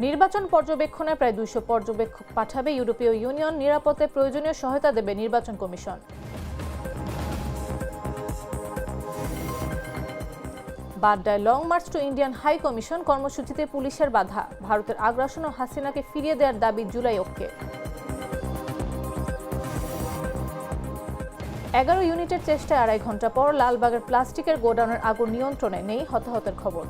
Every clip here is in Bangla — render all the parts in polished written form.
নির্বাচন পর্যবেক্ষণে প্রায় ২০০ পর্যবেক্ষক পাঠাবে ইউরোপীয় ইউনিয়ন। নিরাপত্তায় প্রয়োজনীয় সহায়তা দেবে নির্বাচন কমিশন। বাড্ডায় long march to Indian high commission কর্মসূচিতে পুলিশের বাধা। ভারতের আগ্রাসন ও হাসিনাকে ফিরিয়ে দেওয়ার দাবি জুলাই ঐক্যে। ১১ ইউনিটের চেষ্টায় ২.৫ ঘণ্টা পর লালবাগের প্লাস্টিকের গোডাউনের আগুন নিয়ন্ত্রণে, নেই হতাহতের খবর।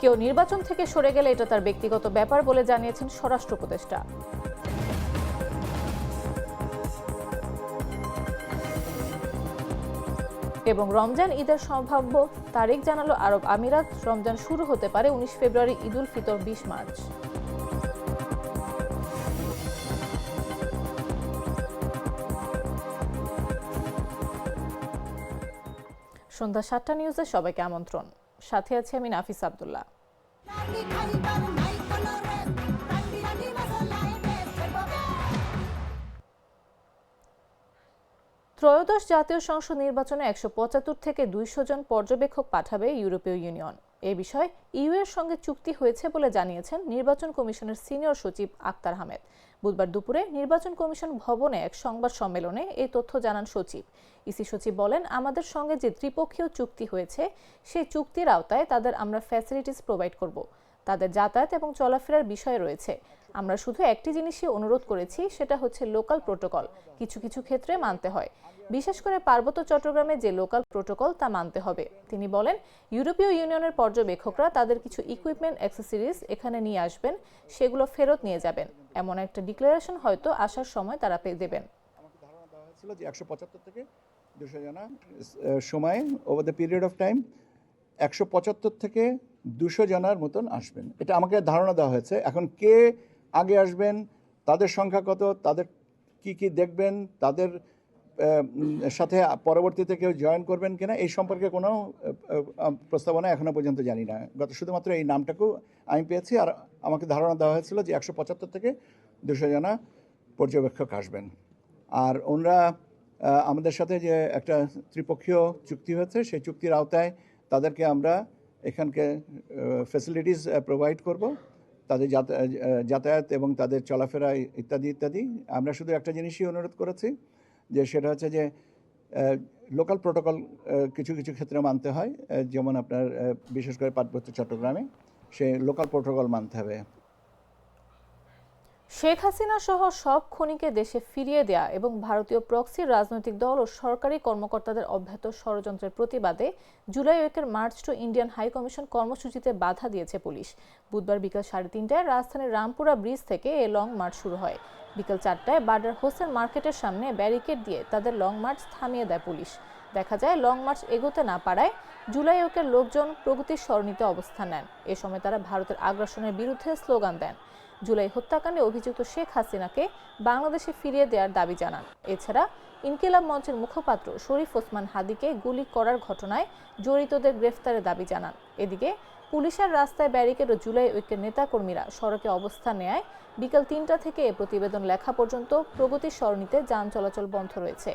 কেউ নির্বাচন থেকে সরে গেলে এটা তার ব্যক্তিগত ব্যাপার বলে জানিয়েছেন স্বরাষ্ট্র উপদেষ্টা। এবং রমজান ঈদের সম্ভাব্য তারিখ জানালো আরব আমিরাত। রমজান শুরু হতে পারে ১৯ ফেব্রুয়ারি, ঈদুল ফিতর ২০ মার্চ। সন্ধ্যা ৭টা নিউজে সবাইকে আমন্ত্রণ। সাথে আছে আমি নাফিস আব্দুল্লাহ। ত্রয়োদশ জাতীয় সংসদ নির্বাচনে ১৭৫ থেকে ২০০ জন পর্যবেক্ষক পাঠাবে ইউরোপীয় ইউনিয়ন। এ বিষয়ে ইউ এর সঙ্গে চুক্তি হয়েছে বলে জানিয়েছেন নির্বাচন কমিশনের সিনিয়র সচিব আক্তার আহমেদ। বুধবার দুপুরে নির্বাচন কমিশন ভবনে এক সংবাদ সম্মেলনে এই তথ্য জানান সচিব। ইসি সচিব বলেন, আমাদের সঙ্গে যে ত্রিপক্ষীয় চুক্তি হয়েছে সেই চুক্তির আওতায় তাদের আমরা ফ্যাসিলিটিস প্রোভাইড করব। তাদের যাতায়াত এবং চলাফেরার বিষয় রয়েছে। আমরা শুধু একটি জিনিসই অনুরোধ করেছি, সেটা হচ্ছে লোকাল প্রোটোকল কিছু কিছু ক্ষেত্রে মানতে হয়। বিশেষ করে পার্বত্য চট্টগ্রামে যে লোকাল প্রোটোকল তা মানতে হবে। তিনি বলেন, ইউরোপীয় ইউনিয়নের পর্যবেক্ষকরা তাদের কিছু ইকুইপমেন্ট অ্যাক্সেসরিজ এখানে নিয়ে আসবেন, সেগুলো ফেরত নিয়ে যাবেন। এমন একটা ডিক্লারেশন হয়তো আসার সময় তারা পেয়ে দেবেন। আমাকে ধারণা দেওয়া হয়েছিল যে ১৭৫ থেকে ২০০ জন সময় over the period of time ১৭৫ থেকে ২০০ জনের মতন আসবেন, এটা আমাকে ধারণা দেওয়া হয়েছে। এখন কে আগে আসবেন, তাদের সংখ্যা কত, তাদের কি কি দেখবেন, তাদের সাথে পরবর্তীতে কেউ জয়েন করবেন কিনা এই সম্পর্কে কোনো প্রস্তাবনা এখনো পর্যন্ত জানি না। শুধুমাত্র এই নামটাকেও আমি পেয়েছি। আর আমাকে ধারণা দেওয়া হয়েছিল যে ১৭৫ থেকে ২০০ জনা পর্যবেক্ষক আসবেন। আর ওনারা আমাদের সাথে যে একটা ত্রিপক্ষীয় চুক্তি হয়েছে সেই চুক্তির আওতায় তাদেরকে আমরা এখানকে ফ্যাসিলিটিস প্রোভাইড করব, তাদের যাতায়াত এবং তাদের চলাফেরা ইত্যাদি ইত্যাদি। আমরা শুধু একটা জিনিসই অনুরোধ করেছি, যে সেটা হচ্ছে যে লোকাল প্রোটোকল কিছু কিছু ক্ষেত্রে মানতে হয়, যেমন আপনার বিশেষ করে পার্বত্য চট্টগ্রামে সে লোকাল প্রোটোকল মানতে হবে। শেখ হাসিনা সহ সব খুনিকে দেশে ফিরিয়ে দেয়া এবং ভারতীয় প্রক্সি রাজনৈতিক দল ও সরকারি কর্মকর্তাদের অব্যাহত ষড়যন্ত্রের প্রতিবাদে জুলাই ঐক্যের march to Indian high commission কর্মসূচিতে বাধা দিয়েছে পুলিশ। বুধবার বিকাল ৩:৩০টায় রাজধানীর রামপুরা ব্রিজ থেকে এ লং মার্চ শুরু হয়। বিকেল ৪টায় বাড্ডার হোসেন মার্কেটের সামনে ব্যারিকেড দিয়ে তাদের লং মার্চ থামিয়ে দেয় পুলিশ। দেখা যায় লং মার্চ এগোতে না পারায় জুলাই ঐক্যের লোকজন প্রগতির সরণিতে অবস্থান নেন। এ সময় তারা ভারতের আগ্রাসনের বিরুদ্ধে স্লোগান দেন। জুলাই হত্যাকাণ্ডে অভিযুক্ত শেখ হাসিনাকে বাংলাদেশে ফিরিয়ে দেওয়ার দাবি জানান। এছাড়া ইনকিলাব মঞ্চের মুখপাত্র শরীফ ওসমান হাদিকে গুলি করার ঘটনায় জড়িতদের গ্রেফতারের দাবি জানান। এদিকে পুলিশের রাস্তায় ব্যারিকেড ও জুলাই ঐক্যের নেতাকর্মীরা সড়কে অবস্থান নেয়। বিকেল ৩টা থেকে এ প্রতিবেদন লেখা পর্যন্ত প্রগতির সরণিতে যান চলাচল বন্ধ রয়েছে।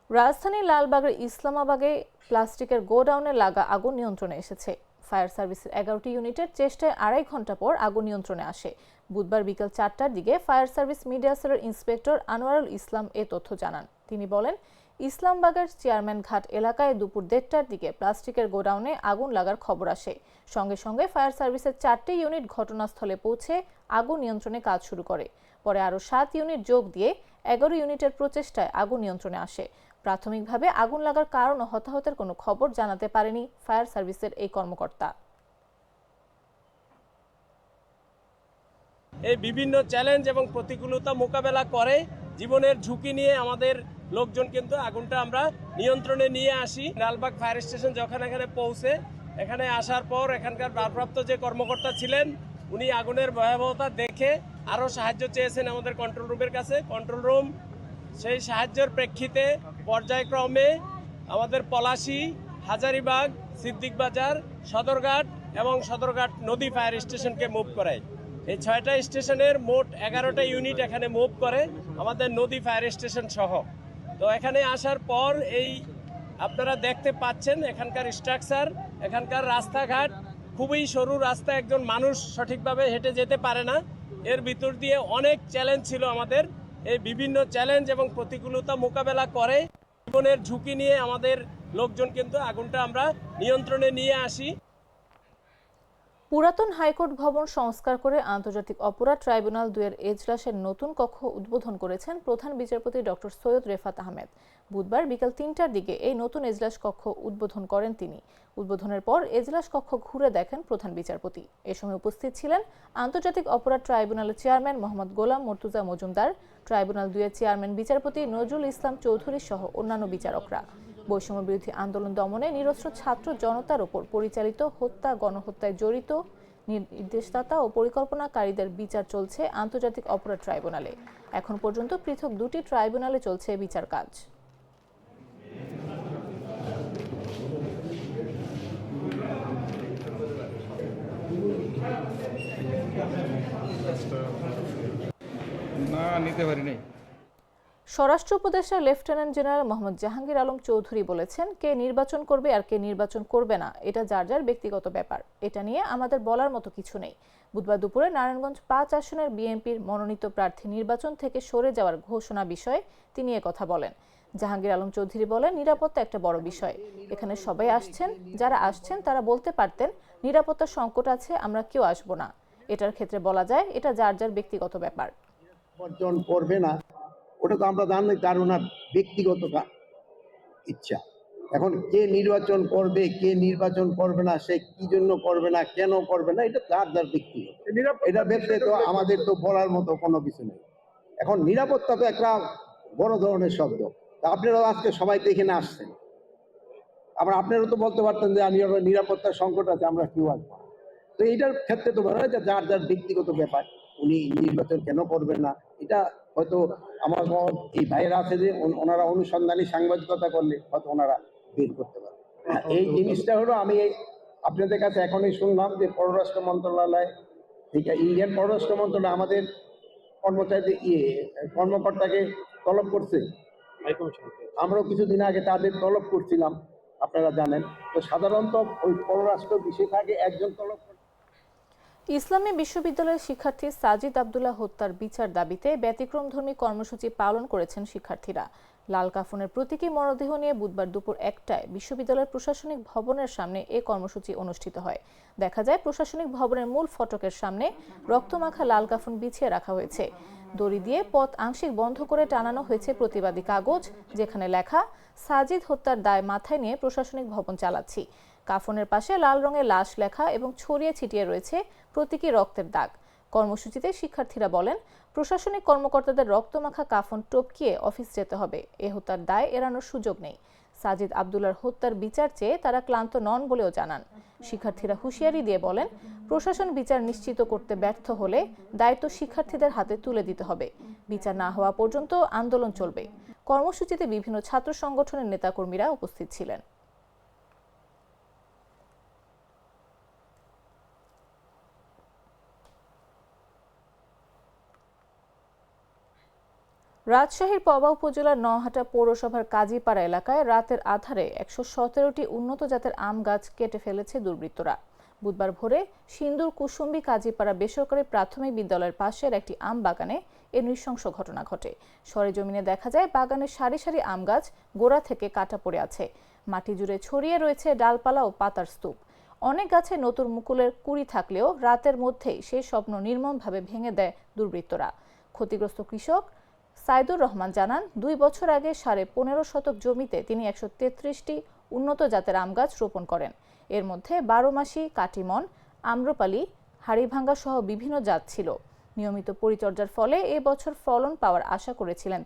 রাজধানীর লালবাগের ইসলামাবাগে প্লাস্টিকের গোডাউনে লাগা আগুন নিয়ন্ত্রণে এসেছে। ফায়ার সার্ভিসের ১১টি ইউনিটের চেষ্টায় ২.৫ ঘণ্টা পর আগুন নিয়ন্ত্রণে আসে। বুধবার বিকেল ৪টার দিকে ফায়ার সার্ভিস মিডিয়া সেলের ইন্সপেক্টর আনোয়ারুল ইসলাম এ তথ্য জানান। তিনি বলেন, ইসলামবাগের চেয়ারম্যান ঘাট এলাকায় দুপুর ১:৩০টার দিকে প্লাস্টিকের গোডাউনে আগুন লাগার খবর আসে। সঙ্গে সঙ্গে ফায়ার সার্ভিসের ৪টি ইউনিট ঘটনাস্থলে পৌঁছে আগুন নিয়ন্ত্রণে কাজ শুরু করে। পরে আরও ৭ ইউনিট যোগ দিয়ে ১১ ইউনিটের প্রচেষ্টায় আগুন নিয়ন্ত্রণে আসে। প্রাথমিকভাবে আগুন লাগার কারণ ও হতাহতের কোনো খবর জানাতে পারেনি ফায়ার সার্ভিসের এই কর্মকর্তা। এই বিভিন্ন চ্যালেঞ্জ এবং প্রতিকূলতা মোকাবেলা করে জীবনের ঝুঁকি নিয়ে আমাদের লোকজন কিন্তু আগুনটা আমরা নিয়ন্ত্রণে নিয়ে আসি। লালবাগ ফায়ার স্টেশন যখন এখানে পৌঁছে, এখানে আসার পর এখানকার ভারপ্রাপ্ত যে কর্মকর্তা ছিলেন উনি আগুনের ভয়াবহতা দেখে আরও সাহায্য চেয়েছেন আমাদের কন্ট্রোল রুমের কাছে। কন্ট্রোল রুম সেই সাহায্যের প্রেক্ষিতে পর্যায়ক্রমে আমাদের পলাশী, হাজারীবাগ, সিদ্দিক বাজার, সদরঘাট এবং সদরঘাট নদী ফায়ার স্টেশনকে মুভ করায়। এই 6টা স্টেশনের মোট 11টা ইউনিট এখানে মুভ করে আমাদের নদী ফায়ার স্টেশন সহ। তো এখানে আসার পর এই আপনারা দেখতে পাচ্ছেন এখানকার স্ট্রাকচার, এখানকার রাস্তাঘাট খুবই সরু রাস্তা, একজন মানুষ সঠিকভাবে হেঁটে যেতে পারে না। এর ভিতর দিয়ে অনেক চ্যালেঞ্জ ছিল আমাদের। এই বিভিন্ন চ্যালেঞ্জ এবং প্রতিকূলতা মোকাবেলা করে জীবনের ঝুঁকি নিয়ে আমাদের লোকজন কিন্তু আগুনটা আমরা নিয়ন্ত্রণে নিয়ে আসি। পুরাতন হাইকোর্ট ভবন সংস্কার করে আন্তর্জাতিক অপরাধ ট্রাইব্যুনাল 2 এর এজলাসের নতুন কক্ষ উদ্বোধন করেছেন প্রধান বিচারপতি ডক্টর সৈয়দ রেফাত আহমেদ। বুধবার বিকাল 3টার দিকে এই নতুন এজলাস কক্ষ উদ্বোধন করেন তিনি। উদ্বোধনের পর এজলাস কক্ষ ঘুরে দেখেন প্রধান বিচারপতি। এ সময় উপস্থিত ছিলেন আন্তর্জাতিক অপরাধ ট্রাইব্যুনালের চেয়ারম্যান মোহাম্মদ গোলাম মর্তুজা মজুমদার, ট্রাইব্যুনাল 2 এর চেয়ারম্যান বিচারপতি নজরুল ইসলাম চৌধুরী সহ অন্যান্য বিচারকরা। বৈষম্য বিরোধী আন্দোলন দমনে নিরস্ত্র ছাত্র জনতার ওপর পরিচালিত হত্যা, গণহত্যায় জড়িত নির্দেশদাতা ও পরিকল্পনাকারীদের বিচার চলছে আন্তর্জাতিক অপরাধ ট্রাইব্যুনালে। এখন পর্যন্ত পৃথক 2টি ট্রাইব্যুনালে চলছে বিচার কাজ। না নিতে পারি নাই। স্বরাষ্ট্র উপদেষ্টা লেফটেন্যান্ট জেনারেল মোহাম্মদ জাহাঙ্গীর আলম চৌধুরী বলেছেন, কে নির্বাচন করবে আর কে নির্বাচন করবে না এটা যার যার ব্যক্তিগত ব্যাপার, এটা নিয়ে আমাদের বলার মতো কিছু নেই। বুধবার দুপুরে নারায়ণগঞ্জ 5 আসনের বিএনপির মনোনীত প্রার্থী নির্বাচন থেকে সরে যাওয়ার ঘোষণা বিষয়ে তিনি কথা বলেন। জাহাঙ্গীর আলম চৌধুরী বলেন, নিরাপত্তা একটা বড় বিষয়, এখানে সবাই আসছেন, যারা আসছেন তারা বলতে পারতেন নিরাপত্তার সংকট আছে, আমরা কেউ আসবো না। এটার ক্ষেত্রে বলা যায় এটা যার যার ব্যক্তিগত ব্যাপার। নির্বাচন করবে না ওটা তো আমরা জানি, তার ওনার ব্যক্তিগত ইচ্ছা। এখন কে নির্বাচন করবে কে নির্বাচন করবে না, সে কি জন্য করবে না, কেন করবে না, এটা তার যার ব্যক্তিগত। এটা ব্যক্তি তো আমাদের তো বলার মতো কোনো কিছু নেই। এখন নিরাপত্তা তো একটা বড় ধরনের শব্দ। আপনারাও আজকে সবাই তো এখানে আসছেন, আবার আপনারাও তো বলতে পারতেন যে নিরাপত্তার সংকট আছে, আমরা কেউ আসবো। তো এইটার ক্ষেত্রে তো বলা হয় যে যার যার ব্যক্তিগত ব্যাপার, উনি নির্বাচন কেন করবেন না এটা হয়তো আমার এই ভাইয়েরা আছে যে ওনারা অনুসন্ধানী সাংবাদিকতা করলে হয়তো ওনারা বের করতে পারে। এই জিনিসটা হলো আমি আপনাদের কাছে এখনই শুনলাম যে পররাষ্ট্র মন্ত্রণালয় থেকে ইন্ডিয়ান পররাষ্ট্র মন্ত্রণালয় আমাদের কর্মচারী কর্মকর্তাকে তলব করছে। আমরাও কিছুদিন আগে তাদের তলব করছিলাম, আপনারা জানেন। তো সাধারণত ওই পররাষ্ট্র বিশেষজ্ঞ একজন তলব। ইসলামী বিশ্ববিদ্যালয়ের শিক্ষার্থী সাজিদ আব্দুল্লাহ হত্যার বিচার দাবিতে ব্যতিক্রমধর্মী কর্মসূচি পালন করেছেন শিক্ষার্থীরা। লাল কাফনের প্রতীকী মরদেহ নিয়ে বুধবার দুপুর 1টায় বিশ্ববিদ্যালয়ের প্রশাসনিক ভবনের সামনে এ কর্মসূচি অনুষ্ঠিত হয়। দেখা যায় প্রশাসনিক ভবনের মূল ফটকের সামনে রক্তমাখা লাল কাফন বিছিয়ে রাখা হয়েছে। দড়ি দিয়ে পথ আংশিক বন্ধ করে টানানো হয়েছে প্রতিবাদী কাগজ, যেখানে লেখা, সাজিদ হত্যার দায় মাথায় নিয়ে প্রশাসনিক ভবন চালাচ্ছি। কাফনের পাশে লাল রঙের লাশ লেখা এবং ছড়িয়ে ছিটিয়ে রয়েছে প্রতীকী রক্তের দাগ। কর্মসূচিতে শিক্ষার্থীরা বলেন, প্রশাসনিক কর্মকর্তাদের রক্তমাখা কাফন টপকিয়ে অফিস যেতে হবে, এ হত্যার দায় এড়ানোর সুযোগ নেই। সাজিদ আব্দুল্লাহর হত্যার বিচার চেয়ে তারা ক্লান্ত নন বলেও জানান। শিক্ষার্থীরা হুঁশিয়ারি দিয়ে বলেন, প্রশাসন বিচার নিশ্চিত করতে ব্যর্থ হলে দায়িত্ব শিক্ষার্থীদের হাতে তুলে দিতে হবে। বিচার না হওয়া পর্যন্ত আন্দোলন চলবে। কর্মসূচিতে বিভিন্ন ছাত্র সংগঠনের নেতাকর্মীরা উপস্থিত ছিলেন। রাজশাহীর পবা উপজেলার নওহাটা পৌরসভার কাজীপাড়া এলাকায় রাতের আধারে 117টি উন্নত জাতের আম গাছ কেটে ফেলেছে দুর্বৃত্তরা। বুধবার ভোরে সিন্দুর কুসুম্বি কাজীপাড়া বেসরকারি প্রাথমিক বিদ্যালয়ের পাশের একটি আম বাগানে এ নৃশংস ঘটনা ঘটে। সরেজমিনে দেখা যায় বাগানের সারি সারি আম গাছ গোড়া থেকে কাটা পড়ে আছে। মাটি জুড়ে ছড়িয়ে রয়েছে ডালপালা ও পাতার স্তূপ। অনেক গাছে নতুন মুকুলের কুড়ি থাকলেও রাতের মধ্যেই সেই স্বপ্ন নির্মমভাবে ভেঙে দেয় দুর্বৃত্তরা। ক্ষতিগ্রস্ত কৃষক সাইদুর রহমান জানান, 2 বছর আগে 15.5 শতক জমিতে তিনি 133টি উন্নত জাতের আম গাছ রোপণ করেন। এর মধ্যে 12 মাসি, কাটিমন, আম্রপালি, হাড়িভাঙ্গা সহ বিভিন্ন জাত ছিল। নিয়মিত পরিচর্যার ফলে এ বছর ফলন পাওয়ার আশা করেছিলেন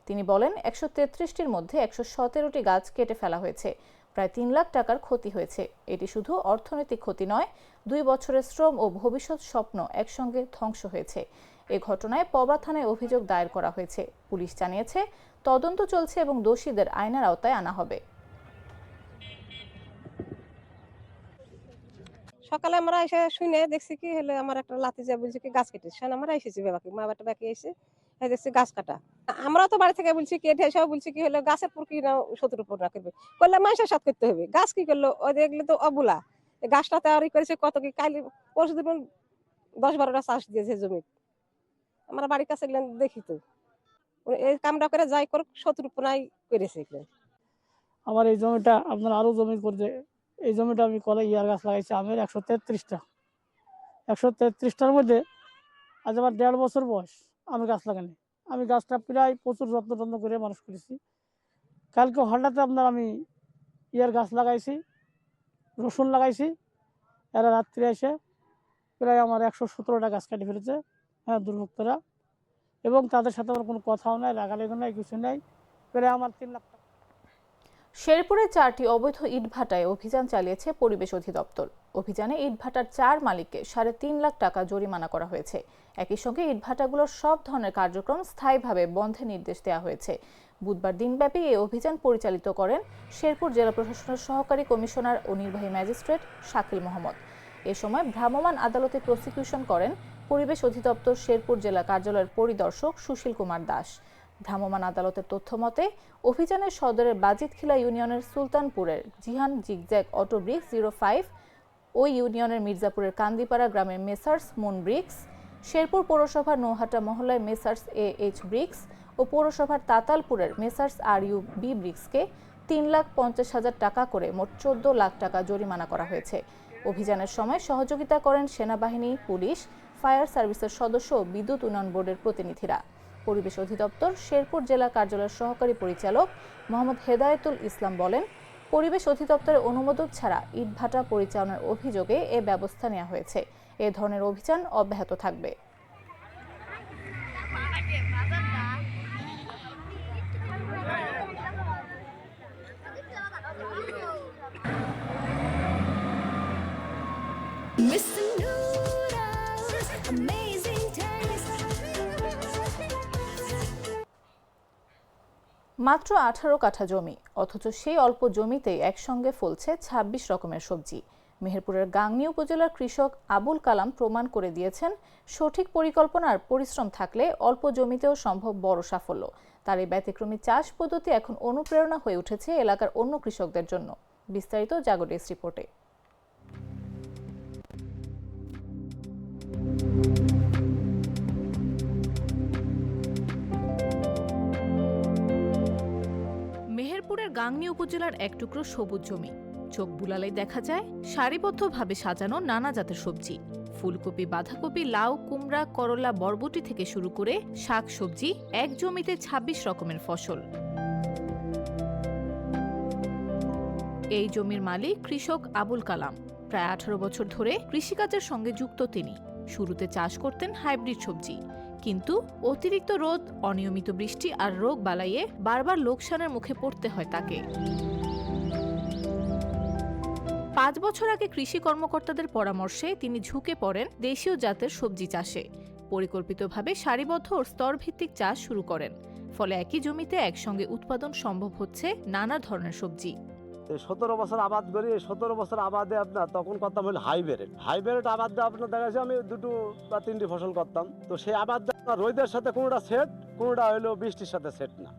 তিনি বলেন, 133টির মধ্যে 117টি গাছ কেটে ফেলা হয়েছে। প্রায় 3 লাখ টাকার ক্ষতি হয়েছে। এটি শুধু অর্থনৈতিক ক্ষতি নয়, 2 বছরের শ্রম ও ভবিষ্যৎ স্বপ্ন একসঙ্গে ধ্বংস হয়েছে। এ ঘটনায় পবা থানায় অভিযোগ দায়ের করা হয়েছে। পুলিশ জানিয়েছে, তদন্ত চলছে এবং দোষীদের আইনের আওতায় আনা হবে। সকালে আমরা এসে শুনে দেখছি কি হলো, আমার একটা লাতিজা বলছে কি গাছ কেটে আমরা এসেছি বাবাকে, মা বাটা বাকি এসে দেখছি গাছ কাটা। আমরা তো বাড়ি থেকে বলছি কেটে এসে বলছি কি হলো গাছের পর কি না শত্রুর উপর না করবে, করলে মানুষের সাথে করতে হবে। গাছ কি করলো, ওই দেখলে তো অবুলা গাছটা তৈরি করেছে কত কি কালি পরশু দিন 10-12টা চাষ দিয়েছে জমি। আমরা বাড়ির কাছে গেলাম দেখি তো এই কামটা করে যাই করুক শত্রুর উপর নাই করেছে এগুলো। আমার এই জমিটা আপনার আরো জমি করছে, এই জমিটা আমি কলে ইয়ার গাছ লাগাইছি আমের 133টা। 133টার মধ্যে আজ আমার 1.5 বছর বয়স আমি গাছ লাগানি। আমি গাছটা প্রায় প্রচুর যত্ন করে মানুষ করেছি। কালকে হঠাৎ আপনার আমি ইয়ার গাছ লাগাইছি, রসুন লাগাইছি, এরা রাত্রে এসে প্রায় আমার 117টা গাছ কাটি ফেলেছে, হ্যাঁ, দুর্ভোক্তরা। এবং তাদের সাথে আমার কোনো কথাও নাই, লাগালেগো নাই, কিছু নেই। প্রায় আমার 3 লাখ টাকা। শেরপুরে 4টি অবৈধ ইটভাটায় অভিযান চালিয়েছে পরিবেশ অধিদপ্তর। অভিযানে ইটভাটার 4 মালিককে 3.5 লাখ টাকা জরিমানা করা হয়েছে। একই সঙ্গে ইটভাটাগুলোর সব ধরনের কার্যক্রম স্থায়ীভাবে বন্ধের নির্দেশ দেওয়া হয়েছে। বুধবার দিনব্যাপী এই অভিযান পরিচালিত করেন শেরপুর জেলা প্রশাসনের সহকারী কমিশনার ও নির্বাহী ম্যাজিস্ট্রেট শাকিল মোহাম্মদ। এ সময় ভ্রাম্যমাণ আদালতে প্রসিকিউশন করেন পরিবেশ অধিদপ্তর শেরপুর জেলা কার্যালয়ের পরিদর্শক সুশীল কুমার দাস। ভ্রাম্যমাণ আদালতের তথ্য মতে অভিযানের সদরের বাজিতখিলা ইউনিয়নের সুলতানপুরের জিহান জিগজ্যাগ অটো ব্রিক্স 05, ওই ইউনিয়নের মির্জাপুরের কান্দিপাড়া গ্রামের মেসার্স মুন ব্রিক্স, শেরপুর পৌরসভার নৌহাটা মহল্লায় মেসার্স AH ব্রিক্স ও পৌরসভার তাতালপুরের মেসার্স RU B ব্রিক্সকে 3,50,000 টাকা করে মোট 14 লাখ টাকা জরিমানা করা হয়েছে। অভিযানের সময় সহযোগিতা করেন সেনাবাহিনী, পুলিশ, ফায়ার সার্ভিসের সদস্য ও বিদ্যুৎ উন্নয়ন বোর্ডের প্রতিনিধিরা। পরিবেশ অধিদপ্তর শেরপুর জেলা কার্যালয়ের সহকারী পরিচালক মোহাম্মদ হেদায়েতুল ইসলাম বলেন, পরিবেশ অধিদপ্তরের অনুমোদন ছাড়া ইটভাটা পরিচালনার অভিযোগে এ ব্যবস্থা নেওয়া হয়েছে। এ ধরনের অভিযান অব্যাহত থাকবে। মাত্র 18 কাঠা জমি, অথচ সেই অল্প জমিতেই একসঙ্গে ফলছে 26 রকমের সবজি। মেহেরপুরের গাংনী উপজেলার কৃষক আবুল কালাম প্রমাণ করে দিয়েছেন, সঠিক পরিকল্পনা আর পরিশ্রম থাকলে অল্প জমিতেও সম্ভব বড় সাফল্য। তার এই ব্যতিক্রমী চাষ পদ্ধতি এখন অনুপ্রেরণা হয়ে উঠেছে এলাকার অন্য কৃষকদের জন্য। বিস্তারিত জাগো ডেস্ক রিপোর্টে। মেহেরপুরের গাংনী উপজেলার এক টুকরো সবুজ জমি। চোখ বুলালেই দেখা যায় সারিবদ্ধভাবে সাজানো নানা জাতের সবজি। ফুলকপি, বাঁধাকপি, লাউ, কুমড়া, করলা, বরবটি থেকে শুরু করে শাক সবজি, এক জমিতে 26 রকমের ফসল। এই জমির মালিক কৃষক আবুল কালাম। প্রায় 18 বছর ধরে কৃষিকাজের সঙ্গে যুক্ত তিনি। শুরুতে চাষ করতেন হাইব্রিড সবজি, কিন্তু অতিরিক্ত রোদ, অনিয়মিত বৃষ্টি আর রোগ বালাইয়ে বারবার লোকসানের মুখে পড়তে হয় তাকে। 5 বছর আগে কৃষি কর্মকর্তাদের পরামর্শে তিনি ঝুঁকে পড়েন দেশীয় জাতের সবজি চাষে। পরিকল্পিতভাবে সারিবদ্ধ ও স্তরভিত্তিক চাষ শুরু করেন। ফলে একই জমিতে একসঙ্গে উৎপাদন সম্ভব হচ্ছে নানা ধরনের সবজি। 17 বছর আবাদ করি। 17 বছর আবাদে আপনার তখন করতাম হলো হাইব্রিড আবাদ দিয়ে আপনার দেখা যাচ্ছে আমি 2 বা 3টি ফসল করতাম। তো সেই আবাদ আপনার রোদের সাথে কোনোটা সেট, কোনোটা হলো বৃষ্টির সাথে সেট না,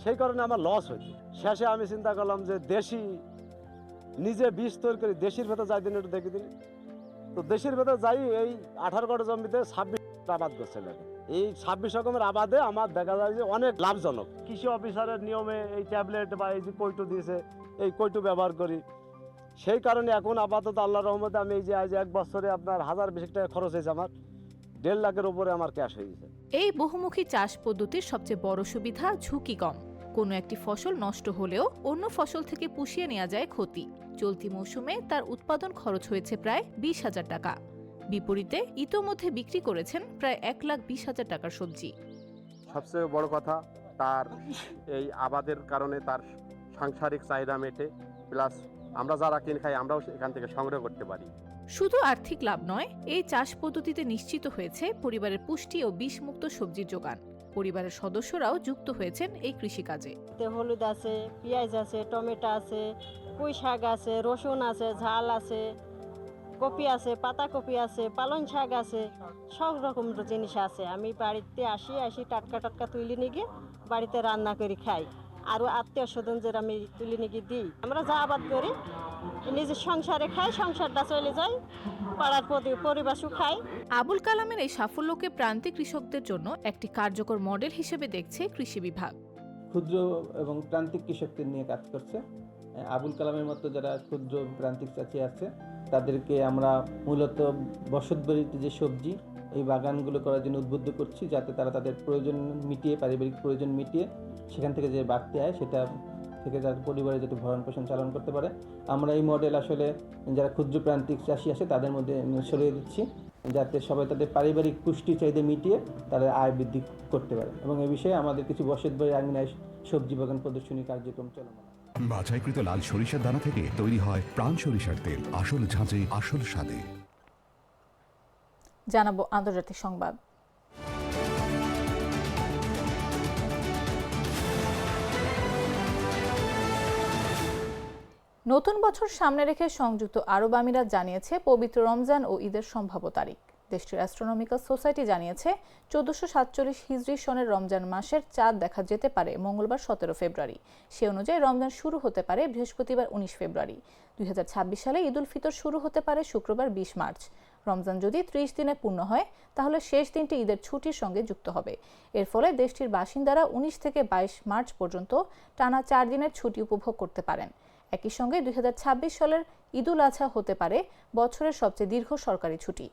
সেই কারণে আমার লস হয়েছে। শেষে আমি চিন্তা করলাম যে দেশি নিজে বীজ তৈরি করি, দেশির ভেতর যাই দিন একটু দেখে দিন। তো দেশির ভেতর যাই এই 18 কাঠা জমিতে 26 আবাদ করছে। এই 26 রকমের আবাদে আমার দেখা যায় যে অনেক লাভজনক। কৃষি অফিসারের নিয়মে এই ট্যাবলেট বা এই যে কৈটো দিয়েছে, এই কৈটো ব্যবহার করি। সেই কারণে এখন আপাতত আল্লাহর রহমতে আমি এই যে আজ 1 বছরে আপনার 1020 টাকা খরচ হয়েছে, আমার 1.5 লাখের উপরে আমার ক্যাশ হয়ে গেছে। এই বহুমুখী চাষ পদ্ধতির সবচেয়ে বড় সুবিধা ঝুঁকি কম। কোনো একটি ফসল নষ্ট হলেও অন্য ফসল থেকে পুষিয়ে নেওয়া যায় ক্ষতি। চলতি মৌসুমে তার উৎপাদন খরচ হয়েছে প্রায় 20,000 টাকা। বিপরীতে ইতোমধ্যে বিক্রি করেছেন প্রায় 1,20,000 টাকার সবজি। সবচেয়ে বড় কথা তার এই আবাদের কারণে তার সাংসারিক চাহিদা মেটে, প্লাস আমরা যারা কিনে খাই আমরাও এখান থেকে সংগ্রহ করতে পারি। শুধু আর্থিক লাভ নয়, এই চাষ পদ্ধতিতে নিশ্চিত হয়েছে পরিবারের পুষ্টি ও বিষমুক্ত সবজির যোগান। পরিবারের সদস্যরাও যুক্ত হয়েছেন এই কৃষিকাজে। হলুদ আছে, পেঁয়াজ আছে, টমেটো আছে, পুঁই শাক আছে, রসুন আছে, ঝাল আছে, কপি আছে, পাতাকপি আছে, পালং শাক আছে, সব রকম জিনিস আছে। আমি বাড়িতে আসি টাটকা টাটকা তুলে নিয়ে গিয়ে বাড়িতে রান্না করে খাই। আরও আত্মীয় স্বজনদের আমি তুলে নিয়ে গিয়ে দিই। আমরা যা আবাদ করি নিজের সংসারে খাই, সংসারটা চলে যায়, পাড়ার পরিবেশও খাই। আবুল কালামের এই সাফল্যকে প্রান্তিক কৃষকদের জন্য একটি কার্যকর মডেল হিসেবে দেখছে কৃষি বিভাগ। ক্ষুদ্র এবং প্রান্তিক কৃষকদের নিয়ে কাজ করছে। আবুল কালামের মতো যারা ক্ষুদ্র প্রান্তিক চাষি আছে তাদেরকে আমরা মূলত বসতবাড়িতে যে সবজি এই বাগানগুলো করার জন্য উদ্বুদ্ধ করছি, যাতে তারা তাদের প্রয়োজন মিটিয়ে, পারিবারিক প্রয়োজন মিটিয়ে সেখান থেকে যে বাড়তি আয় সেটা থেকে তাদের পরিবারে যাতে ভরণ পোষণ চালন করতে পারে। আমরা এই মডেল আসলে যারা ক্ষুদ্র প্রান্তিক চাষি আছে তাদের মধ্যে ছড়িয়ে দিচ্ছি, যাতে সবাই তাদের পারিবারিক পুষ্টি চাহিদা মিটিয়ে তারা আয় বৃদ্ধি করতে পারে। এবং এই বিষয়ে আমাদের কিছু বসতবাড়ির আঙিনায় সবজি বাগান প্রদর্শনী কার্যক্রম চলমান। বাছাইকৃত লাল সরিষার দানা থেকে তৈরি হয় প্রাণ সরিষার তেল, আসল ঝাঁঝে আসল স্বাদে। জানাবো আন্তর্জাতিক সংবাদ। নতুন বছর সামনে রেখে সংযুক্ত আরব আমিরাত জানিয়েছে পবিত্র রমজান ও ঈদের সম্ভাব্য তারিখ। দেশটির অ্যাস্ট্রোনমিক্যাল সোসাইটি জানিয়েছে 1447 হিজরি সনের রমজান মাসের চাঁদ দেখা যেতে পারে মঙ্গলবার 17 ফেব্রুয়ারি। সে অনুযায়ী রমজান শুরু হতে পারে বৃহস্পতিবার 19 ফেব্রুয়ারি। 2026 সালে ঈদুল ফিতর শুরু হতে পারে শুক্রবার 20 মার্চ। রমজান যদি 30 দিনে পূর্ণ হয় তাহলে শেষ দিনটি ঈদের ছুটির সঙ্গে যুক্ত হবে। এর ফলে দেশটির বাসিন্দারা 19 থেকে 22 মার্চ পর্যন্ত টানা 4 দিনের ছুটি উপভোগ করতে পারেন। একই সঙ্গে 2026 সালের ঈদুল আজহা হতে পারে বছরের সবচেয়ে দীর্ঘ সরকারি ছুটি।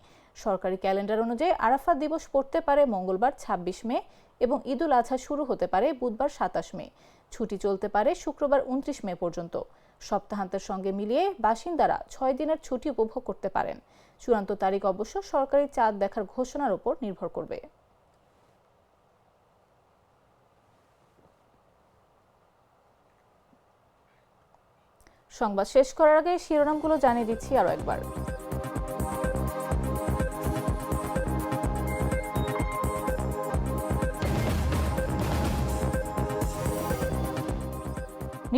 সরকারি ক্যালেন্ডার অনুযায়ী আরাফাত দিবস পড়তে পারে মঙ্গলবার 26 মে এবং ঈদুল আজহা শুরু হতে পারে বুধবার 27 মে। ছুটি চলতে পারে শুক্রবার 29 মে পর্যন্ত। সপ্তাহান্তের সঙ্গে মিলিয়ে বাসিন্দারা 6 দিনের ছুটি উপভোগ করতে পারেন। চূড়ান্ত তারিখ অবশ্য সরকারি চাঁদ দেখার ঘোষণার উপর নির্ভর করবে। সংবাদ শেষ করার আগে শিরোনামগুলো জানিয়ে দিচ্ছি আরো একবার।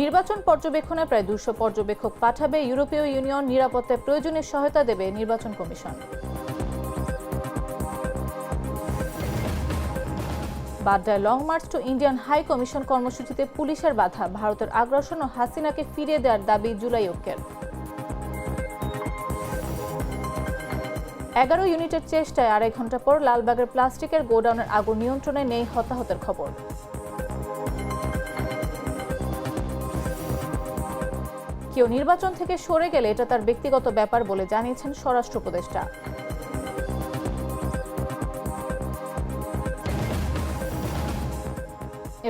নির্বাচন পর্যবেক্ষণে প্রায় 200 পর্যবেক্ষক পাঠাবে ইউরোপীয় ইউনিয়ন। নিরাপত্তায় প্রয়োজনীয় সহায়তা দেবে নির্বাচন কমিশন। বাড্ডায় long march to Indian high commission কর্মসূচিতে পুলিশের বাধা। ভারতের আগ্রাসন ও হাসিনাকে ফিরিয়ে দেওয়ার দাবি জুলাই ঐক্যের। 11 ইউনিটের চেষ্টায় 2.5 ঘন্টা পর লালবাগের প্লাস্টিকের গোডাউনের আগুন নিয়ন্ত্রণে নেই, হতাহতের খবর। কেউ নির্বাচন থেকে সরে গেলে এটা তার ব্যক্তিগত ব্যাপার বলে জানিয়েছেন স্বরাষ্ট্র উপদেষ্টা।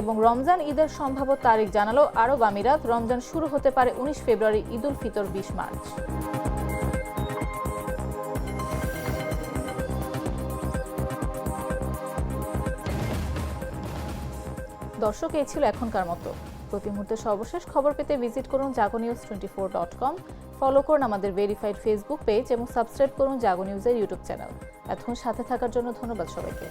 এবং রমজান ঈদের সম্ভাব্য তারিখ জানালো আরব আমিরাত। রমজান শুরু হতে পারে 19 ফেব্রুয়ারি, ঈদুল ফিতর 20 মার্চ। দর্শক, এই ছিল এখনকার মতো। প্রতি মুহূর্তে সর্বশেষ খবর পেতে ভিজিট করুন jagonews24.com, ফলো করুন আমাদের ভেরিফাইড ফেসবুক পেজ এবং সাবস্ক্রাইব করুন জাগো নিউজের ইউটিউব চ্যানেল। এতক্ষণ সাথে থাকার জন্য ধন্যবাদ সবাইকে।